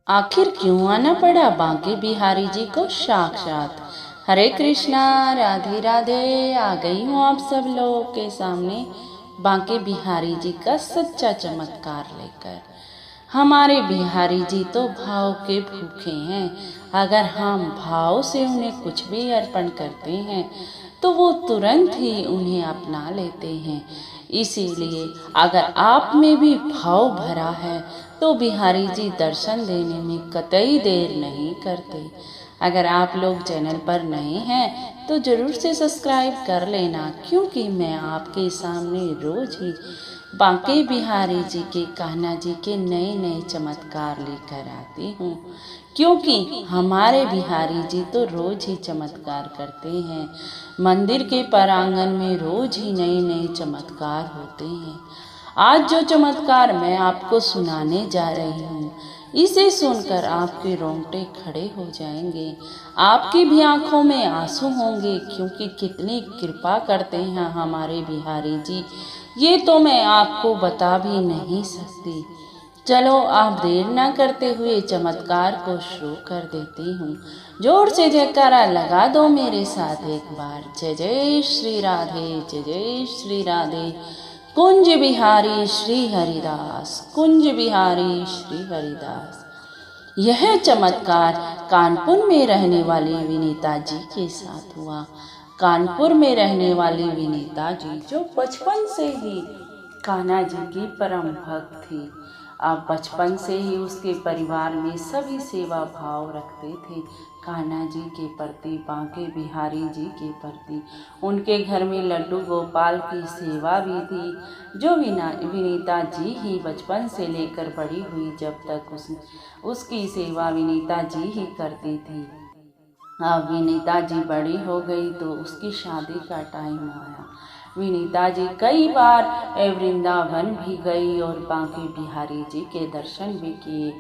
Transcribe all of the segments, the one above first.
आखिर क्यों आना पड़ा बांके बिहारी जी को साक्षात। हरे कृष्णा, राधे राधे। आ गई हूँ आप सब लोगों के सामने बांके बिहारी जी का सच्चा चमत्कार लेकर। हमारे बिहारी जी तो भाव के भूखे हैं। अगर हम भाव से उन्हें कुछ भी अर्पण करते हैं तो वो तुरंत ही उन्हें अपना लेते हैं। इसीलिए अगर आप में भी भाव भरा है तो बिहारी जी दर्शन देने में कतई देर नहीं करते। अगर आप लोग चैनल पर नए हैं तो जरूर से सब्सक्राइब कर लेना, क्योंकि मैं आपके सामने रोज ही बांके बिहारी जी के, कान्हा जी के नए नए चमत्कार लेकर आती हूँ। क्योंकि हमारे बिहारी जी तो रोज ही चमत्कार करते हैं। मंदिर के प्रांगण में रोज ही नए नए चमत्कार होते हैं। आज जो चमत्कार मैं आपको सुनाने जा रही हूँ, इसे सुनकर आपके रोंगटे खड़े हो जाएंगे। आपकी भी आंखों में आंसू होंगे, क्योंकि कितनी कृपा करते हैं हमारे बिहारी जी। ये तो मैं आपको बता भी नहीं सकती। चलो आप देर ना करते हुए चमत्कार को शुरू कर देती हूँ। जोर से जयकारा लगा दो मेरे साथ एक बार। जय जय श्री राधे, जय जय श्री राधे। कुंज बिहारी श्री हरिदास, कुंज बिहारी श्री हरिदास। यह चमत्कार कानपुर में रहने वाली विनीता जी के साथ हुआ। कानपुर में रहने वाली विनीता जी जो बचपन से ही कान्हा जी की परम भक्त थी। अब बचपन से ही उसके परिवार में सभी सेवा भाव रखते थे कान्हा जी के प्रति, बांके बिहारी जी के प्रति। उनके घर में लड्डू गोपाल की सेवा भी थी, जो विनीता जी ही बचपन से लेकर बड़ी हुई, जब तक उसकी सेवा विनीता जी ही करती थी। अब विनीता जी बड़ी हो गई तो उसकी शादी का टाइम आया। विनीता जी कई बार वृंदावन भी गई और बांके बिहारी जी के दर्शन भी किए,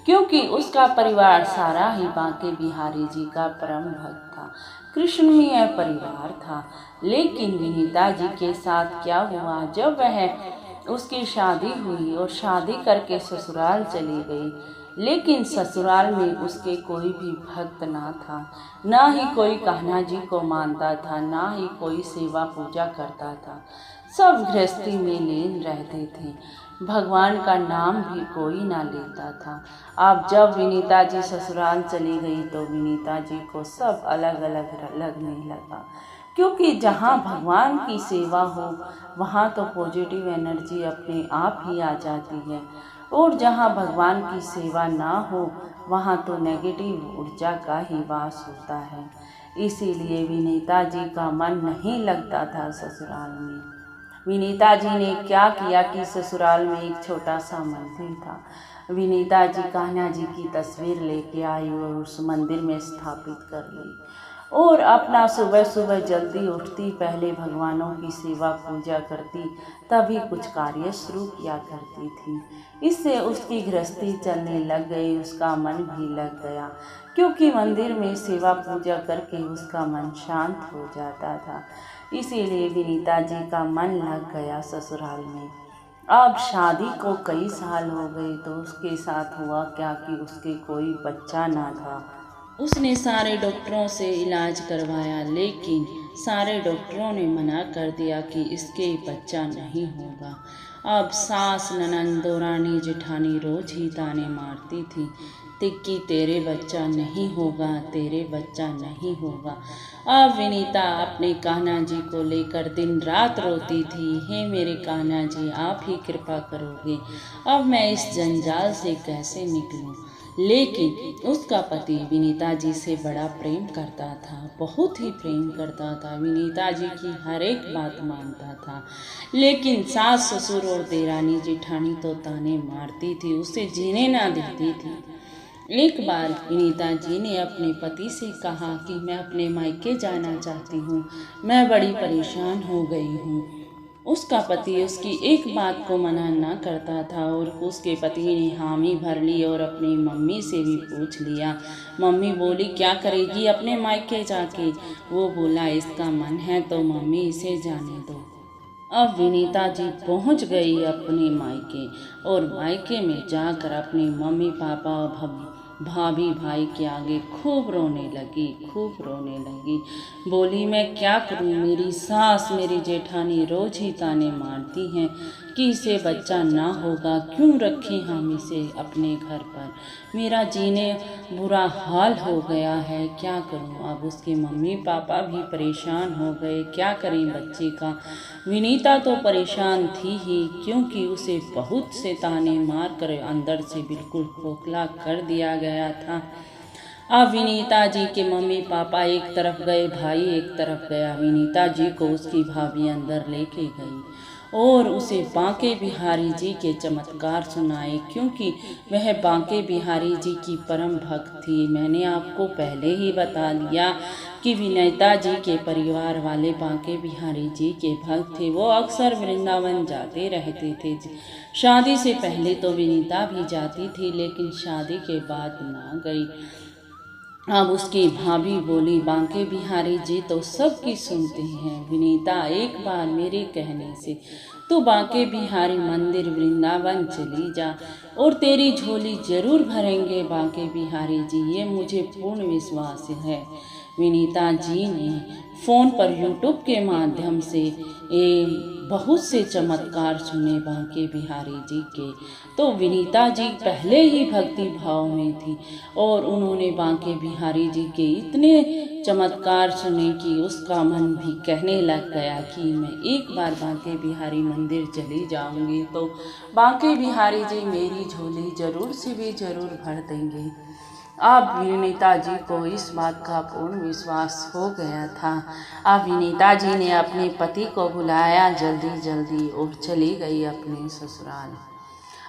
क्योंकि उसका परिवार सारा ही बांके बिहारी जी का परम भक्त था, कृष्णमय परिवार था। लेकिन विनीता जी के साथ क्या हुआ, जब वह उसकी शादी हुई और शादी करके ससुराल चली गई, लेकिन ससुराल में उसके कोई भी भक्त ना था, ना ही कोई कान्हा जी को मानता था, ना ही कोई सेवा पूजा करता था। सब गृहस्थी में लीन रहते थे, भगवान का नाम भी कोई ना लेता था। अब जब विनीता जी ससुराल चली गई तो विनीता जी को सब अलग अलग लगने लगा, क्योंकि जहाँ भगवान की सेवा हो वहाँ तो पॉजिटिव एनर्जी अपने आप ही आ जाती है, और जहाँ भगवान की सेवा ना हो वहाँ तो नेगेटिव ऊर्जा का ही वास होता है। इसीलिए विनीता जी का मन नहीं लगता था ससुराल में। विनीता जी ने क्या किया कि ससुराल में एक छोटा सा मंदिर था। विनीता जी कान्हा जी की तस्वीर लेके आई और उस मंदिर में स्थापित कर ली, और अपना सुबह सुबह जल्दी उठती, पहले भगवानों की सेवा पूजा करती, तभी कुछ कार्य शुरू किया करती थी। इससे उसकी गृहस्थी चलने लग गई, उसका मन भी लग गया, क्योंकि मंदिर में सेवा पूजा करके उसका मन शांत हो जाता था। इसीलिए विनीता जी का मन लग गया ससुराल में। अब शादी को कई साल हो गए तो उसके साथ हुआ क्या कि उसके कोई बच्चा ना था। उसने सारे डॉक्टरों से इलाज करवाया, लेकिन सारे डॉक्टरों ने मना कर दिया कि इसके बच्चा नहीं होगा। अब सास, ननंद, दौरानी, जेठानी रोज ही ताने मारती थी कि तेरे बच्चा नहीं होगा, तेरे बच्चा नहीं होगा। अब विनीता अपने कान्हा जी को लेकर दिन रात रोती थी, हे मेरे कान्हा जी, आप ही कृपा करोगे, अब मैं इस जंजाल से कैसे निकलूं। लेकिन उसका पति विनीता जी से बड़ा प्रेम करता था, बहुत ही प्रेम करता था, विनीता जी की हर एक बात मानता था। लेकिन सास, ससुर और देरानी जेठानी तो ताने मारती थी, उसे जीने ना देती थी। एक बार विनीता जी ने अपने पति से कहा कि मैं अपने मायके जाना चाहती हूँ, मैं बड़ी परेशान हो गई हूँ। उसका पति उसकी एक बात को मना ना करता था, और उसके पति ने हामी भर ली और अपनी मम्मी से भी पूछ लिया। मम्मी बोली क्या करेगी अपने मायके जाके। वो बोला इसका मन है तो मम्मी इसे जाने दो। अब विनीता जी पहुंच गई अपने मायके और मायके में जाकर अपने मम्मी पापा भाभी भाई के आगे खूब रोने लगी। बोली, मैं क्या करूं, मेरी सास मेरी जेठानी रोज ही ताने मारती हैं कि इसे बच्चा ना होगा, क्यों रखें हम इसे अपने घर पर। मेरा जीने बुरा हाल हो गया है, क्या करूं। अब उसके मम्मी पापा भी परेशान हो गए, क्या करें बच्चे का। विनीता तो परेशान थी ही, क्योंकि उसे बहुत से ताने मार कर अंदर से बिल्कुल खोखला कर दिया गया था। अब विनीता जी के मम्मी पापा एक तरफ गए, भाई एक तरफ गया। विनीता जी को उसकी भाभी अंदर लेके गई और उसे बांके बिहारी जी के चमत्कार सुनाए, क्योंकि वह बांके बिहारी जी की परम भक्त थी। मैंने आपको पहले ही बता दिया कि विनीता जी के परिवार वाले बांके बिहारी जी के भक्त थे। वो अक्सर वृंदावन जाते रहते थे। शादी से पहले तो विनीता भी जाती थी, लेकिन शादी के बाद ना गई। अब उसकी भाभी बोली, बांके बिहारी जी तो सबकी सुनते हैं, विनीता एक बार मेरे कहने से तू बांके बिहारी मंदिर वृंदावन चली जा और तेरी झोली जरूर भरेंगे बांके बिहारी जी, ये मुझे पूर्ण विश्वास है। विनीता जी ने फ़ोन पर यूट्यूब के माध्यम से बहुत से चमत्कार सुने बांके बिहारी जी के। तो विनीता जी पहले ही भक्ति भाव में थी और उन्होंने बांके बिहारी जी के इतने चमत्कार सुने कि उसका मन भी कहने लग गया कि मैं एक बार बांके बिहारी मंदिर चली जाऊंगी तो बांके बिहारी जी मेरी झोली जरूर से भी जरूर भर देंगे। अब विनीता जी को इस बात का पूर्ण विश्वास हो गया था। अब विनीता जी ने अपने पति को बुलाया जल्दी और चली गई अपने ससुराल।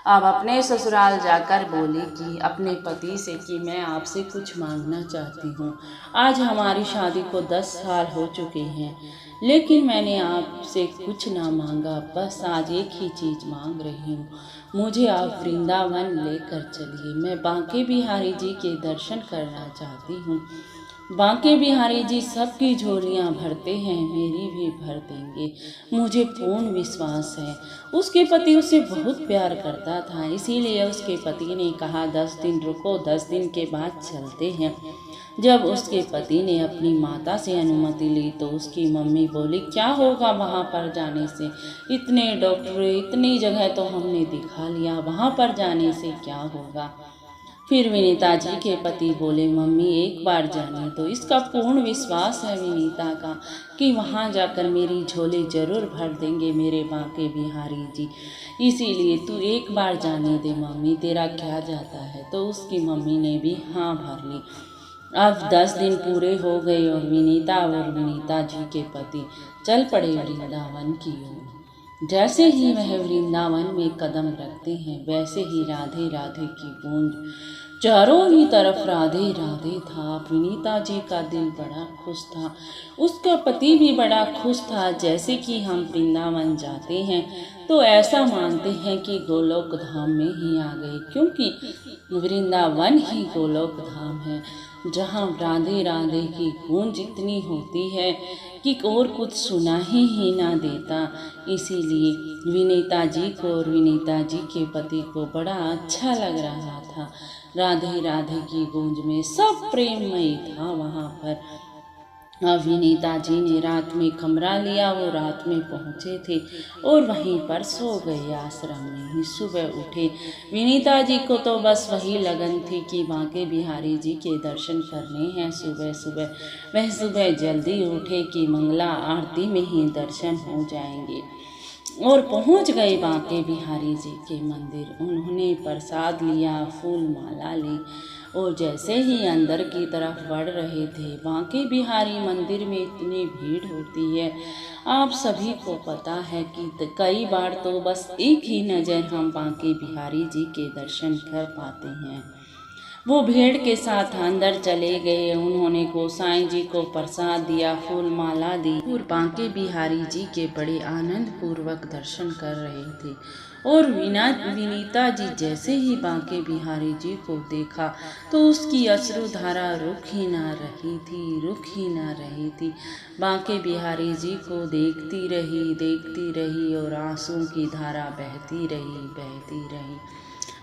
अब अपने ससुराल जाकर बोली कि अपने पति से कि मैं आपसे कुछ मांगना चाहती हूँ। आज हमारी शादी को 10 साल हो चुके हैं, लेकिन मैंने आपसे कुछ ना मांगा, बस आज एक ही चीज़ मांग रही हूँ, मुझे आप वृंदावन लेकर चलिए। मैं बांके बिहारी जी के दर्शन करना चाहती हूँ। बांके बिहारी जी सबकी झोलियाँ भरते हैं, मेरी भी भर देंगे, मुझे पूर्ण विश्वास है। उसके पति उसे बहुत प्यार करता था, इसीलिए उसके पति ने कहा 10 दिन रुको, 10 दिन के बाद चलते हैं। जब उसके पति ने अपनी माता से अनुमति ली तो उसकी मम्मी बोली, क्या होगा वहाँ पर जाने से, इतने डॉक्टर इतनी जगह तो हमने दिखा लिया, वहाँ पर जाने से क्या होगा। फिर विनीता जी के पति बोले, मम्मी एक बार जाने तो इसका पूर्ण विश्वास है विनीता का कि वहाँ जाकर मेरी झोली जरूर भर देंगे मेरे बांके बिहारी जी, इसीलिए तू एक बार जाने दे मम्मी, तेरा क्या जाता है। तो उसकी मम्मी ने भी हाँ भर ली। अब 10 दिन पूरे हो गए और विनीता जी के पति चल पड़े वृंदावन की ओर। जैसे ही वह वृंदावन में कदम रखते हैं, वैसे ही राधे राधे की गूंज चारों ही तरफ राधे राधे था। विनीता जी का दिल बड़ा खुश था, उसका पति भी बड़ा खुश था। जैसे कि हम वृंदावन जाते हैं तो ऐसा मानते हैं कि गोलोक धाम में ही आ गए, क्योंकि वृंदावन ही गोलोक धाम है, जहाँ राधे राधे की गूंज इतनी होती है कि और कुछ सुना ही ना देता। इसीलिए विनीता जी को और विनीता जी के पति को बड़ा अच्छा लग रहा था। राधे राधे की गूंज में सब प्रेममय था वहाँ पर। अब विनीता जी ने रात में कमरा लिया, वो रात में पहुँचे थे और वहीं पर सो गए आश्रम में ही। सुबह उठे, विनीता जी को तो बस वही लगन थी कि बांके बिहारी जी के दर्शन करने हैं। वह सुबह जल्दी उठे कि मंगला आरती में ही दर्शन हो जाएंगे और पहुंच गए बांके बिहारी जी के मंदिर। उन्होंने प्रसाद लिया, फूल माला ली और जैसे ही अंदर की तरफ बढ़ रहे थे, बांके बिहारी मंदिर में इतनी भीड़ होती है, आप सभी को पता है कि कई बार तो बस एक ही नज़र हम बांके बिहारी जी के दर्शन कर पाते हैं। वो भेड़ के साथ अंदर चले गए। उन्होंने गोसाई जी को प्रसाद दिया, फूल माला दी और बांके बिहारी जी के बड़े आनंद पूर्वक दर्शन कर रहे थे। और विनीता जी जैसे ही बांके बिहारी जी को देखा तो उसकी अश्रुधारा रुक ही ना रही थी। बांके बिहारी जी को देखती रही और आंसुओं की धारा बहती रही।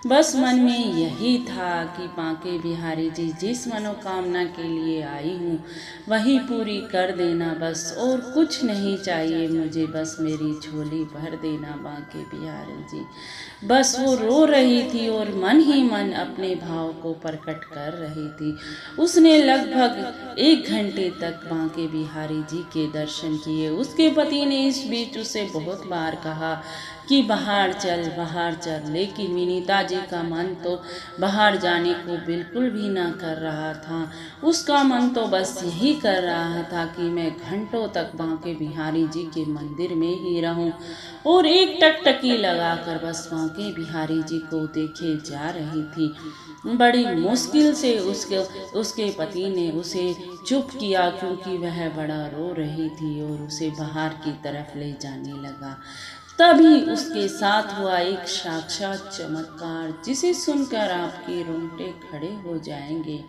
बस मन में यही था कि बांके बिहारी जी जिस मनोकामना के लिए आई हूँ वही पूरी कर देना बस, और कुछ नहीं चाहिए मुझे, बस मेरी झोली भर देना बांके बिहारी जी। बस वो रो रही थी और मन ही मन अपने भाव को प्रकट कर रही थी। उसने लगभग 1 घंटे तक बांके बिहारी जी के दर्शन किए। उसके पति ने इस बीच उसे बहुत बार कहा कि बाहर चल, लेकिन विनीता जी का मन तो बाहर जाने को बिल्कुल भी ना कर रहा था। उसका मन तो बस यही कर रहा था कि मैं घंटों तक बांके बिहारी जी के मंदिर में ही रहूं और एक टकटकी लगाकर बस बांके बिहारी जी को देखे जा रही थी। बड़ी मुश्किल से उसके पति ने उसे चुप किया, क्योंकि वह बड़ा रो रही थी और उसे बाहर की तरफ ले जाने लगा। तभी उसके साथ हुआ एक साक्षात चमत्कार जिसे सुनकर आपके रोंगटे खड़े हो जाएंगे।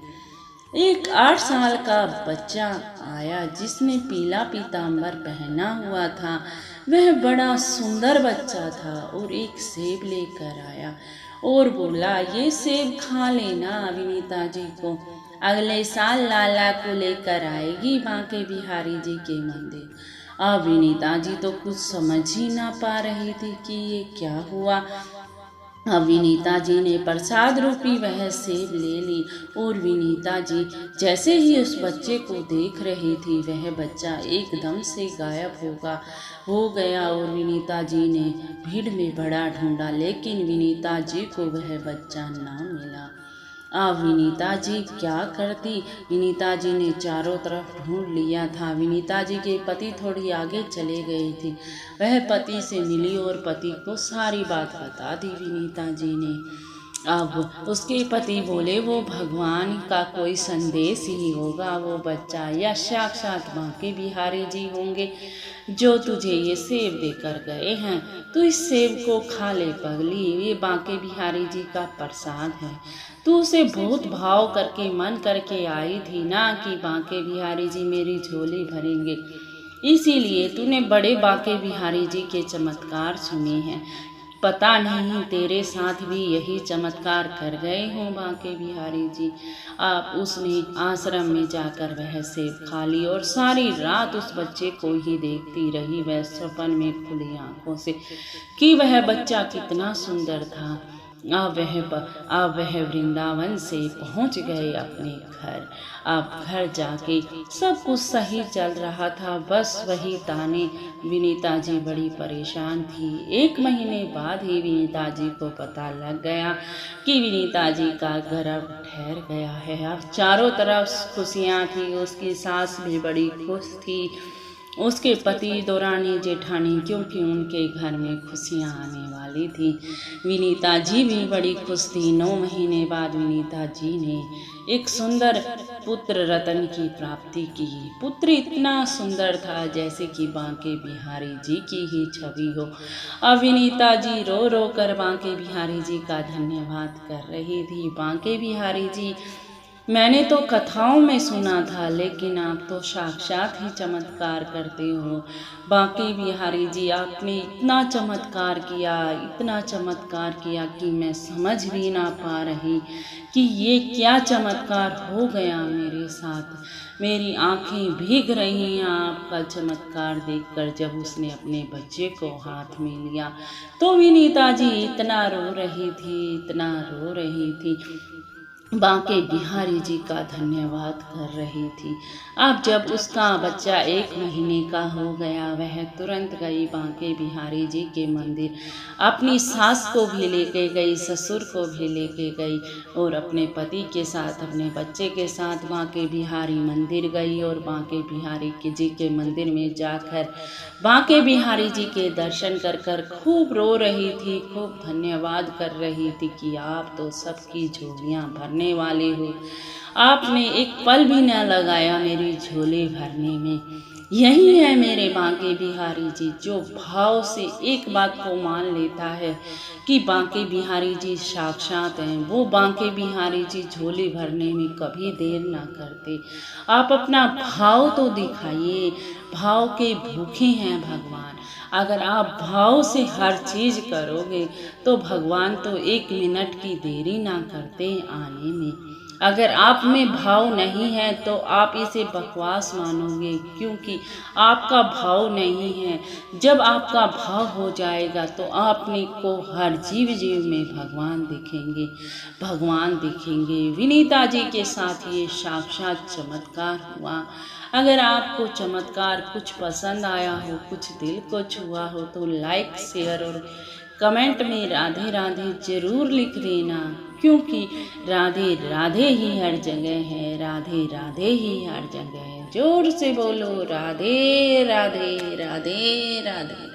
एक 8 साल का बच्चा आया जिसने पीला पीतांबर पहना हुआ था। वह बड़ा सुंदर बच्चा था और एक सेब लेकर आया और बोला, ये सेब खा लेना विनीता जी को, अगले साल लाला को लेकर आएगी बांके बिहारी जी के मंदिर। अब विनीता जी तो कुछ समझ ही ना पा रही थी कि ये क्या हुआ। अब विनीता जी ने प्रसाद रूपी वह सेब ले ली और विनीता जी जैसे ही उस बच्चे को देख रही थी वह बच्चा एकदम से गायब हो गया और विनीता जी ने भीड़ में बड़ा ढूंढा, लेकिन विनीता जी को वह बच्चा ना मिला। अब विनीता जी क्या करती। विनीता जी ने चारों तरफ ढूंढ लिया था। विनीता जी के पति थोड़ी आगे चले गए थे। वह पति से मिली और पति को सारी बात बता दी विनीता जी ने। अब उसके पति बोले, वो भगवान का कोई संदेश ही होगा, वो बच्चा या साक्षात बांके बिहारी जी होंगे जो तुझे ये सेब देकर गए हैं। तू इस सेब को खा ले पगली, ये बांके बिहारी जी का प्रसाद है। तू उसे बहुत भाव करके मन करके आई थी ना कि बांके बिहारी जी मेरी झोली भरेंगे, इसीलिए तूने बड़े बांके बिहारी जी के चमत्कार सुने हैं। पता नहीं तेरे साथ भी यही चमत्कार कर गए हों बांके बिहारी जी। अब उसने आश्रम में जाकर वह सेब खा ली और सारी रात उस बच्चे को ही देखती रही, वह सपन में खुली आंखों से कि वह बच्चा कितना सुंदर था। अब वह वृंदावन से पहुंच गए अपने घर। अब घर जाके सब कुछ सही चल रहा था, बस वही ताने। विनीता जी बड़ी परेशान थी। 1 महीने बाद ही विनीता जी को पता लग गया कि विनीता जी का गर्भ ठहर गया है। अब चारों तरफ खुशियाँ थी। उसकी सास भी बड़ी खुश थी, उसके पति दौरानी जेठानी, क्योंकि उनके घर में खुशियाँ आने वाली थी। विनीता जी भी बड़ी खुश थी। 9 महीने बाद विनीता जी ने एक सुंदर पुत्र रतन की प्राप्ति की। पुत्र इतना सुंदर था जैसे कि बांके बिहारी जी की ही छवि हो। अब विनीता जी रो रो कर बांके बिहारी जी का धन्यवाद कर रही थी। बांके बिहारी जी, मैंने तो कथाओं में सुना था, लेकिन आप तो साक्षात ही चमत्कार करते हो। बांके बिहारी जी, आपने इतना चमत्कार किया कि मैं समझ भी ना पा रही कि ये क्या चमत्कार हो गया मेरे साथ। मेरी आंखें भीग रही हैं आपका चमत्कार देखकर। जब उसने अपने बच्चे को हाथ में लिया तो विनीता जी इतना रो रही थी, बांके बिहारी जी का धन्यवाद कर रही थी। अब जब उसका बच्चा 1 महीने का हो गया, वह तुरंत गई बांके बिहारी जी के मंदिर। अपनी सास को भी लेके गई, ससुर को भी लेके गई और अपने पति के साथ, अपने बच्चे के साथ बांके बिहारी मंदिर गई और बांके बिहारी जी के मंदिर में जाकर बांके बिहारी जी के दर्शन कर खूब रो रही थी, खूब धन्यवाद कर रही थी कि आप तो सबकी झोलियाँ भरने भरने वाले हो। आपने एक पल भी न लगाया मेरी झोली भरने में। यही है मेरे बांके बिहारी जी, जो भाव से एक बात को मान लेता है कि बांके बिहारी जी साक्षात हैं, वो बांके बिहारी जी झोली भरने में कभी देर ना करते। आप अपना भाव तो दिखाइए, भाव के भूखे हैं भगवान। अगर आप भाव से हर चीज करोगे तो भगवान तो 1 मिनट की देरी ना करते आने में। अगर आप में भाव नहीं है तो आप इसे बकवास मानोगे, क्योंकि आपका भाव नहीं है। जब आपका भाव हो जाएगा तो आपने को हर जीव जीव में भगवान दिखेंगे, भगवान दिखेंगे। विनीता जी के साथ ये साक्षात चमत्कार हुआ। अगर आपको चमत्कार कुछ पसंद आया हो, कुछ दिल को छुआ हो, तो लाइक, शेयर और कमेंट में राधे राधे जरूर लिख देना, क्योंकि राधे राधे ही हर जगह है, राधे राधे ही हर जगह है। जोर से बोलो राधे राधे राधे राधे।